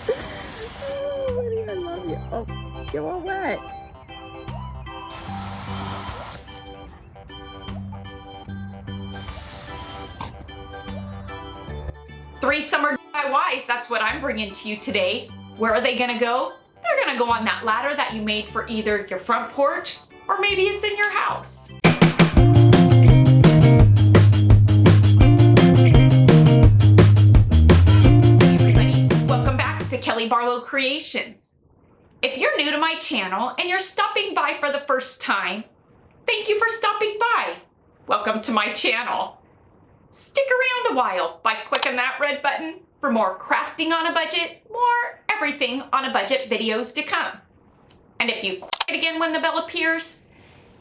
Oh, buddy, I love you. Oh, you're all wet. Three summer DIYs, that's what I'm bringing to you today. Where are they gonna go? They're gonna go on that ladder that you made for either your front porch or maybe it's in your house. Hey everybody, welcome back to Kelly Barlow Creations. If you're new to my channel and you're stopping by for the first time, thank you for stopping by. Welcome to my channel. Stick around a while by clicking that red button for more crafting on a budget, more everything on a budget videos to come. And if you click it again when the bell appears,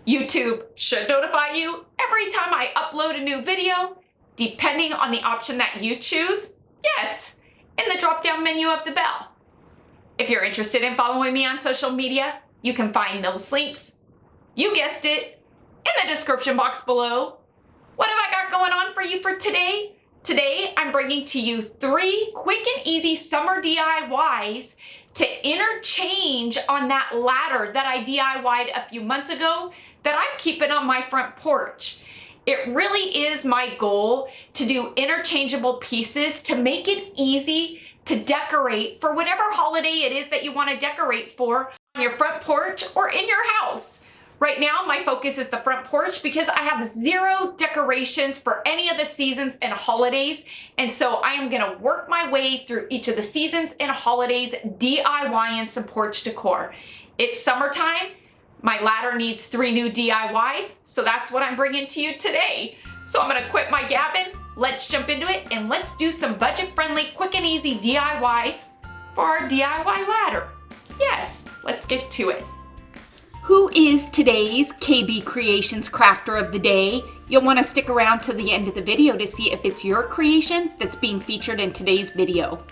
YouTube should notify you every time I upload a new video, depending on the option that you choose, yes, in the drop-down menu of the bell. If you're interested in following me on social media, you can find those links, you guessed it, in the description box below. What have I got going on for you for today? Today, I'm bringing to you 3 quick and easy summer DIYs to interchange on that ladder that I DIY'd a few months ago that I'm keeping on my front porch. It really is my goal to do interchangeable pieces to make it easy to decorate for whatever holiday it is that you want to decorate for on your front porch or in your house. Right now, my focus is the front porch because I have 0 decorations for any of the seasons and holidays. And so I am gonna work my way through each of the seasons and holidays, DIYing some porch decor. It's summertime. My ladder needs 3 new DIYs. So that's what I'm bringing to you today. So I'm gonna quit my gabbing. Let's jump into it and let's do some budget-friendly, quick and easy DIYs for our DIY ladder. Yes, let's get to it. Who is today's KB Creations Crafter of the Day? You'll want to stick around to the end of the video to see if it's your creation that's being featured in today's video.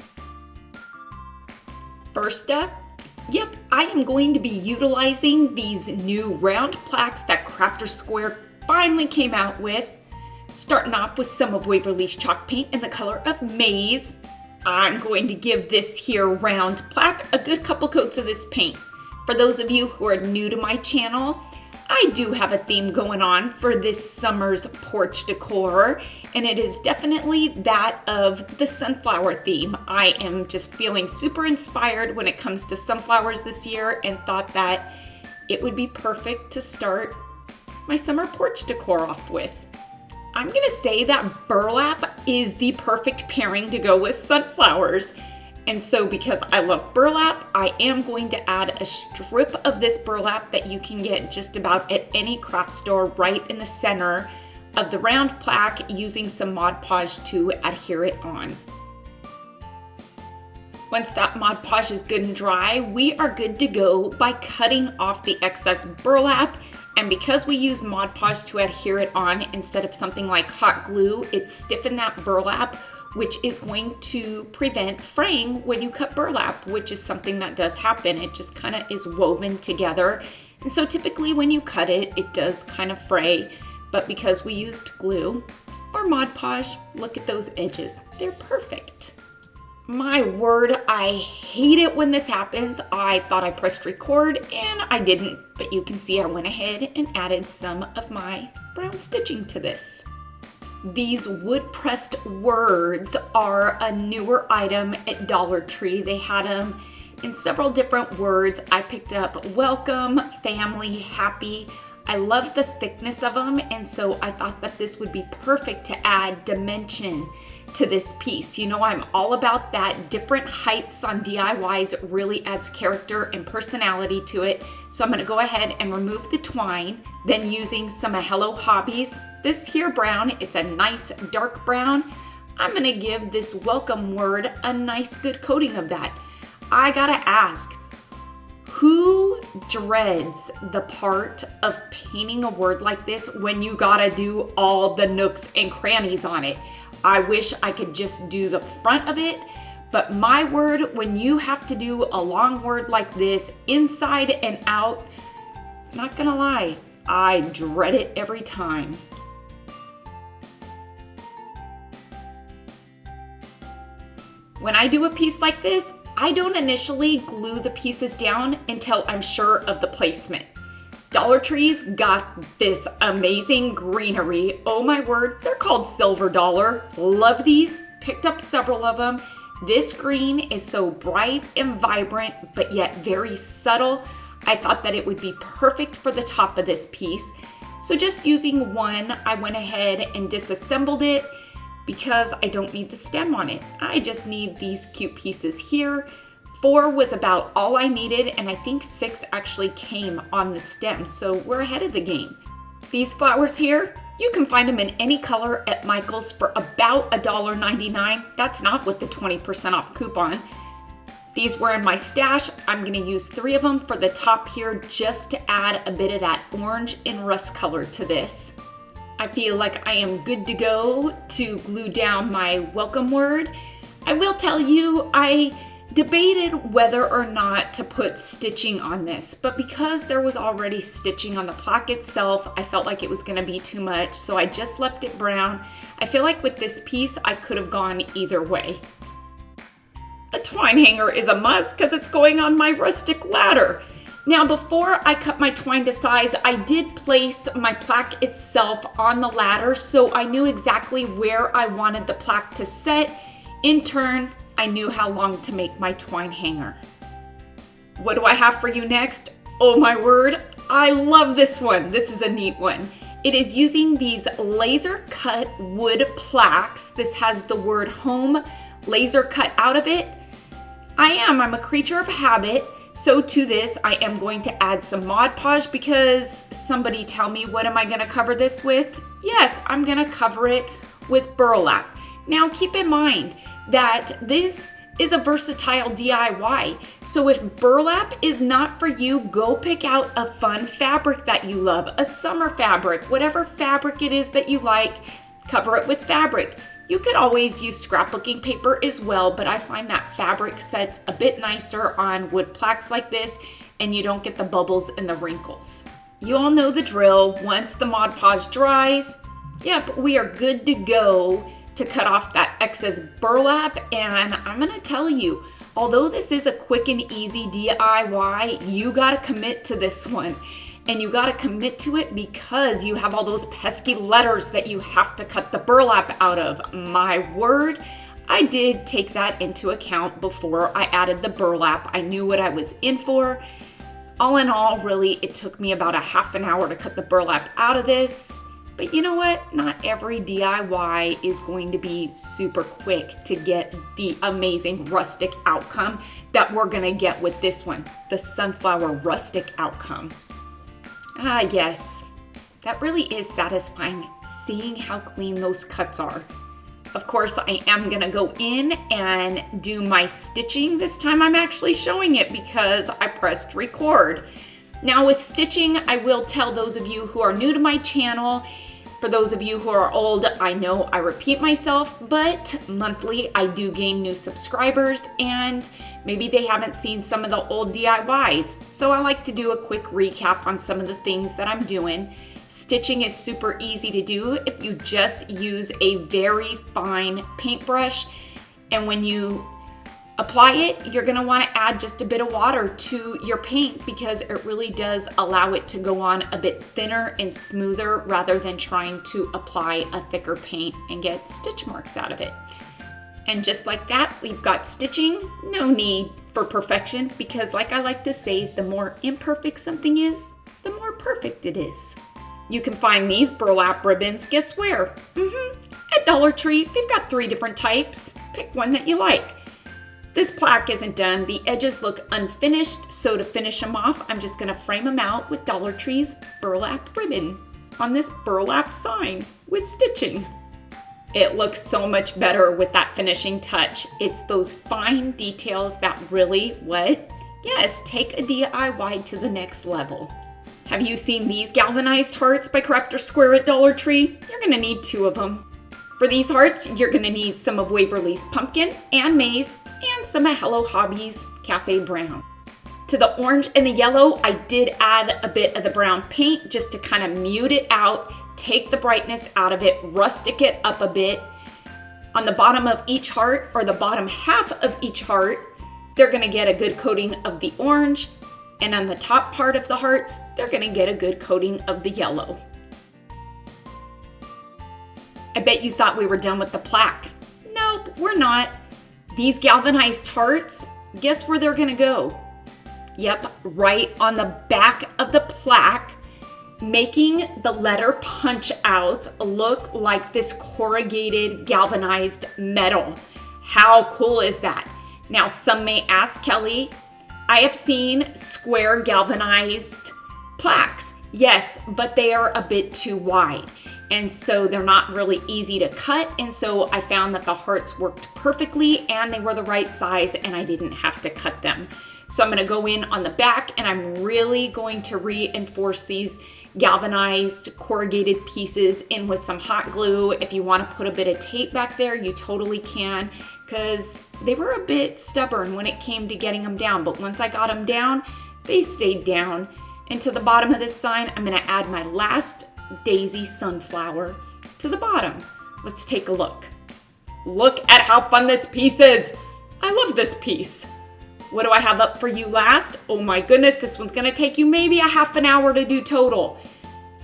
First up, yep, I am going to be utilizing these new round plaques that Crafter Square finally came out with. Starting off with some of Waverly's chalk paint in the color of maize. I'm going to give this here round plaque a good couple coats of this paint. For those of you who are new to my channel, I do have a theme going on for this summer's porch decor, and it is definitely that of the sunflower theme. I am just feeling super inspired when it comes to sunflowers this year and thought that it would be perfect to start my summer porch decor off with. I'm gonna say that burlap is the perfect pairing to go with sunflowers. And so because I love burlap, I am going to add a strip of this burlap that you can get just about at any craft store right in the center of the round plaque using some Mod Podge to adhere it on. Once that Mod Podge is good and dry, we are good to go by cutting off the excess burlap. And because we use Mod Podge to adhere it on instead of something like hot glue, it stiffened that burlap, which is going to prevent fraying when you cut burlap, which is something that does happen. It just kind of is woven together. And so typically when you cut it, it does kind of fray. But because we used glue or Mod Podge, look at those edges. They're perfect. My word, I hate it when this happens. I thought I pressed record and I didn't, but you can see I went ahead and added some of my brown stitching to this. These wood-pressed words are a newer item at Dollar Tree. They had them in several different words. I picked up welcome, family, happy. I love the thickness of them, and so I thought that this would be perfect to add dimension to this piece. You know, I'm all about that. Different heights on DIYs really adds character and personality to it. So I'm gonna go ahead and remove the twine, then using some Hello Hobbies. This here brown, it's a nice dark brown. I'm gonna give this welcome word a nice good coating of that. I gotta ask, who dreads the part of painting a word like this when you gotta do all the nooks and crannies on it? I wish I could just do the front of it, but my word, when you have to do a long word like this, inside and out, not gonna lie, I dread it every time. When I do a piece like this, I don't initially glue the pieces down until I'm sure of the placement. Dollar Tree's got this amazing greenery. Oh my word, they're called Silver Dollar. Love these, picked up several of them. This green is so bright and vibrant, but yet very subtle. I thought that it would be perfect for the top of this piece. So just using one, I went ahead and disassembled it because I don't need the stem on it. I just need these cute pieces here. 4 was about all I needed, and I think 6 actually came on the stem, so we're ahead of the game. These flowers here, you can find them in any color at Michael's for about $1.99. That's not with the 20% off coupon. These were in my stash. I'm gonna use 3 of them for the top here just to add a bit of that orange and rust color to this. I feel like I am good to go to glue down my welcome word. I will tell you, I debated whether or not to put stitching on this, but because there was already stitching on the plaque itself, I felt like it was gonna be too much, so I just left it brown. I feel like with this piece, I could have gone either way. A twine hanger is a must because it's going on my rustic ladder. Now, before I cut my twine to size, I did place my plaque itself on the ladder, so I knew exactly where I wanted the plaque to set. In turn, I knew how long to make my twine hanger. What do I have for you next? Oh my word, I love this one. This is a neat one. It is using these laser cut wood plaques. This has the word home laser cut out of it. I'm a creature of habit. So to this, I am going to add some Mod Podge because somebody tell me, what am I gonna cover this with? Yes, I'm gonna cover it with burlap. Now keep in mind that this is a versatile DIY. So if burlap is not for you, go pick out a fun fabric that you love, a summer fabric, whatever fabric it is that you like, cover it with fabric. You could always use scrapbooking paper as well, but I find that fabric sets a bit nicer on wood plaques like this, and you don't get the bubbles and the wrinkles. You all know the drill. Once the Mod Podge dries, yep, we are good to go to cut off that excess burlap. And I'm gonna tell you, although this is a quick and easy DIY, you gotta commit to this one. And you gotta commit to it because you have all those pesky letters that you have to cut the burlap out of. My word, I did take that into account before I added the burlap. I knew what I was in for. All in all, really, it took me about a half an hour to cut the burlap out of this. But you know what? Not every DIY is going to be super quick to get the amazing rustic outcome that we're gonna get with this one, the sunflower rustic outcome. Ah, yes, that really is satisfying, seeing how clean those cuts are. Of course, I am gonna go in and do my stitching. This time I'm actually showing it because I pressed record. Now with stitching, I will tell those of you who are new to my channel, for those of you who are old, I know I repeat myself, but monthly I do gain new subscribers and maybe they haven't seen some of the old DIYs. So I like to do a quick recap on some of the things that I'm doing. Stitching is super easy to do if you just use a very fine paintbrush. And when you apply it, you're gonna wanna add just a bit of water to your paint because it really does allow it to go on a bit thinner and smoother rather than trying to apply a thicker paint and get stitch marks out of it. And just like that, we've got stitching. No need for perfection because like I like to say, the more imperfect something is, the more perfect it is. You can find these burlap ribbons, guess where? At Dollar Tree. They've got 3 different types. Pick one that you like. This plaque isn't done. The edges look unfinished, so to finish them off, I'm just gonna frame them out with Dollar Tree's burlap ribbon on this burlap sign with stitching. It looks so much better with that finishing touch. It's those fine details that really, take a DIY to the next level. Have you seen these galvanized hearts by Crafter Square at Dollar Tree? You're gonna need 2 of them. For these hearts, you're gonna need some of Waverly's Pumpkin and Maize, and some of Hello Hobby's Cafe Brown. To the orange and the yellow, I did add a bit of the brown paint just to kind of mute it out, take the brightness out of it, rustic it up a bit. On the bottom of each heart, or the bottom half of each heart, they're gonna get a good coating of the orange, and on the top part of the hearts, they're gonna get a good coating of the yellow. I bet you thought we were done with the plaque. Nope, we're not. These galvanized hearts, guess where they're gonna go? Yep, right on the back of the plaque, making the letter punch outs look like this corrugated galvanized metal. How cool is that? Now, some may ask, Kelly, I have seen square galvanized plaques. Yes, but they are a bit too wide. And so they're not really easy to cut. And so I found that the hearts worked perfectly and they were the right size and I didn't have to cut them. So I'm gonna go in on the back and I'm really going to reinforce these galvanized corrugated pieces in with some hot glue. If you wanna put a bit of tape back there, you totally can, because they were a bit stubborn when it came to getting them down. But once I got them down, they stayed down. And to the bottom of this sign, I'm gonna add my last daisy sunflower to the bottom. Let's take a look. Look at how fun this piece is. I love this piece. What do I have up for you last? Oh my goodness, this one's gonna take you maybe a half an hour to do total.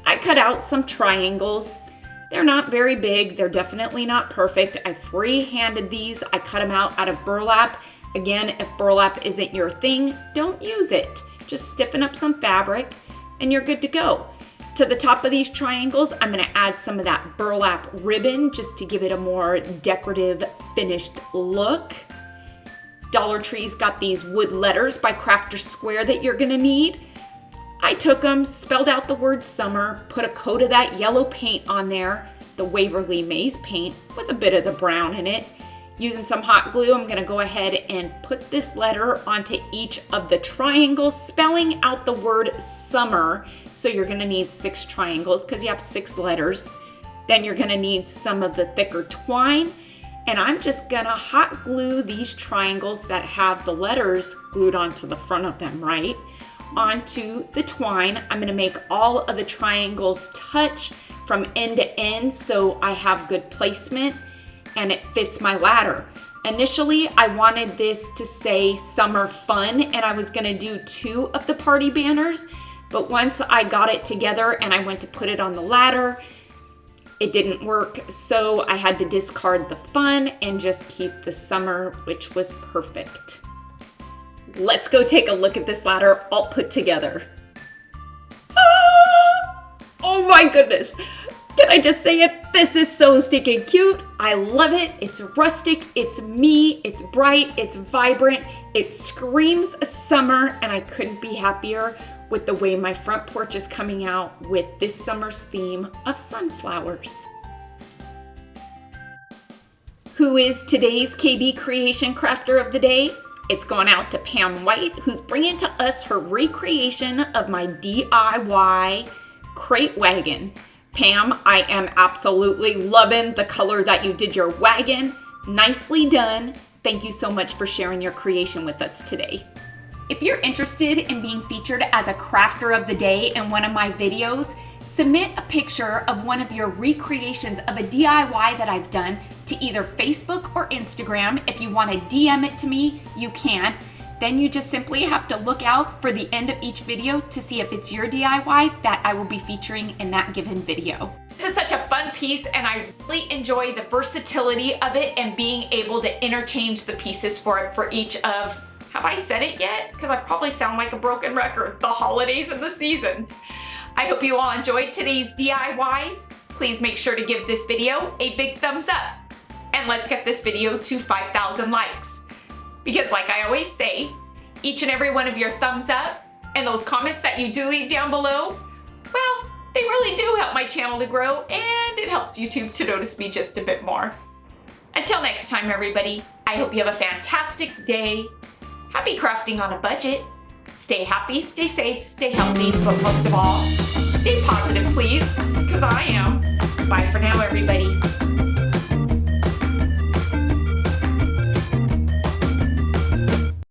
I cut out some triangles. They're not very big. They're definitely not perfect. I free-handed these. I cut them out of burlap. Again, if burlap isn't your thing, don't use it. Just stiffen up some fabric and you're good to go. To the top of these triangles, I'm gonna add some of that burlap ribbon just to give it a more decorative, finished look. Dollar Tree's got these wood letters by Crafter Square that you're gonna need. I took them, spelled out the word summer, put a coat of that yellow paint on there, the Waverly Maze paint with a bit of the brown in it. Using some hot glue, I'm gonna go ahead and put this letter onto each of the triangles, spelling out the word summer. So you're gonna need 6 triangles because you have 6 letters. Then you're gonna need some of the thicker twine. And I'm just gonna hot glue these triangles that have the letters glued onto the front of them, right? Onto the twine. I'm gonna make all of the triangles touch from end to end so I have good placement and it fits my ladder. Initially, I wanted this to say summer fun and I was gonna do 2 of the party banners, but once I got it together and I went to put it on the ladder, it didn't work, so I had to discard the fun and just keep the summer, which was perfect. Let's go take a look at this ladder all put together. Ah! Oh my goodness. Can I just say it? This is so stinking cute. I love it. It's rustic, it's me, it's bright, it's vibrant, it screams summer, and I couldn't be happier with the way my front porch is coming out with this summer's theme of sunflowers. Who is today's KB Creation Crafter of the Day? It's going out to Pam White, who's bringing to us her recreation of my DIY crate wagon. Pam, I am absolutely loving the color that you did your wagon. Nicely done. Thank you so much for sharing your creation with us today. If you're interested in being featured as a crafter of the day in one of my videos, submit a picture of one of your recreations of a DIY that I've done to either Facebook or Instagram. If you want to DM it to me, you can. Then you just simply have to look out for the end of each video to see if it's your DIY that I will be featuring in that given video. This is such a fun piece and I really enjoy the versatility of it and being able to interchange the pieces for it for each of, have I said it yet? Because I probably sound like a broken record, the holidays and the seasons. I hope you all enjoyed today's DIYs. Please make sure to give this video a big thumbs up. And let's get this video to 5,000 likes. Because like I always say, each and every one of your thumbs up and those comments that you do leave down below, well, they really do help my channel to grow and it helps YouTube to notice me just a bit more. Until next time, everybody, I hope you have a fantastic day. Happy crafting on a budget. Stay happy, stay safe, stay healthy, but most of all, stay positive, please, because I am. Bye for now, everybody.